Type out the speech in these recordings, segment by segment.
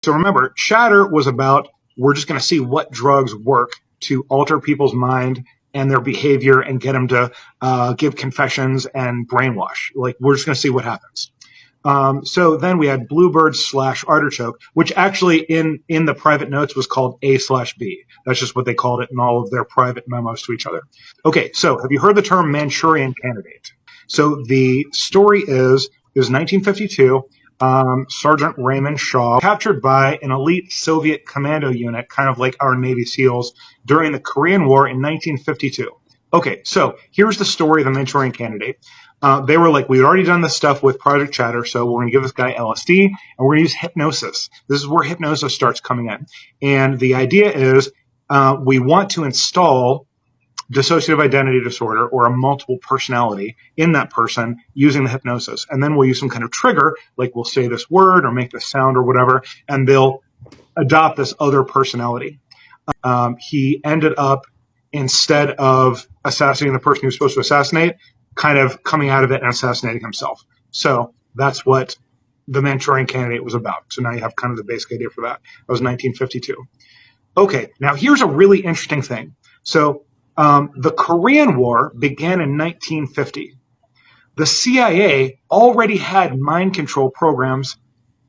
So remember, chatter was about, we're just going to see what drugs work to alter people's mind and their behavior and get them to give confessions and brainwash. Like, we're just going to see what happens. So then we had Bluebird/Artichoke, which actually in the private notes was called A/B. That's just what they called it in all of their private memos to each other. Okay, so have you heard the term Manchurian Candidate? So the story is, it was 1952. Sergeant Raymond Shaw, captured by an elite Soviet commando unit, kind of like our Navy SEALs, during the Korean War in 1952. Okay, so here's the story of the Manchurian Candidate. They were like, we'd already done this stuff with Project Chatter, so we're going to give this guy LSD, and we're going to use hypnosis. This is where hypnosis starts coming in. And the idea is we want to install dissociative identity disorder or a multiple personality in that person using the hypnosis. And then we'll use some kind of trigger, like we'll say this word or make this sound or whatever, and they'll adopt this other personality. He ended up, instead of assassinating the person he was supposed to assassinate, kind of coming out of it and assassinating himself. So that's what the Manchurian Candidate was about. So now you have kind of the basic idea for that. That was 1952. Okay, now here's a really interesting thing. So the Korean War began in 1950. The CIA already had mind control programs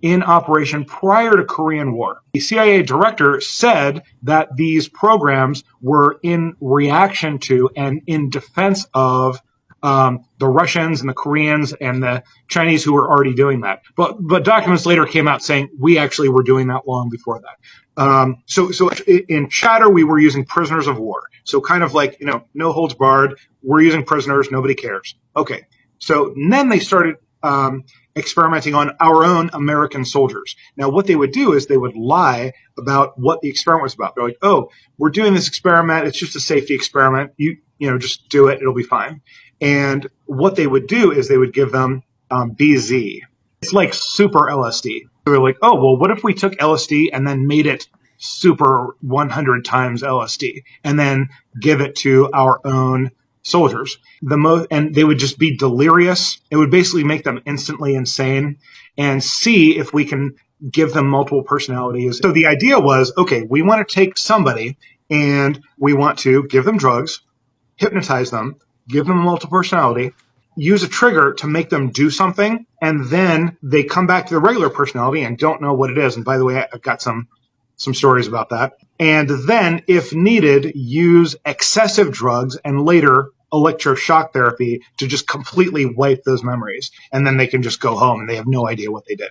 in operation prior to Korean War. The CIA director said that these programs were in reaction to and in defense of the Russians and the Koreans and the Chinese who were already doing that. But documents later came out saying we actually were doing that long before that. So in Chatter, we were using prisoners of war. So kind of like, no holds barred. We're using prisoners. Nobody cares. Okay. So then they started experimenting on our own American soldiers. Now, what they would do is they would lie about what the experiment was about. They're like, oh, we're doing this experiment. It's just a safety experiment. You just do it. It'll be fine. And what they would do is they would give them BZ. It's like super LSD. So they're like, oh, well, what if we took LSD and then made it super 100 times LSD and then give it to our own soldiers? And they would just be delirious. It would basically make them instantly insane, and see if we can give them multiple personalities. So the idea was, okay, we want to take somebody and we want to give them drugs, hypnotize them, give them a multiple personality, use a trigger to make them do something, and then they come back to the regular personality and don't know what it is. And by the way, I've got some stories about that. And then, if needed, use excessive drugs and later electroshock therapy to just completely wipe those memories. And then they can just go home and they have no idea what they did.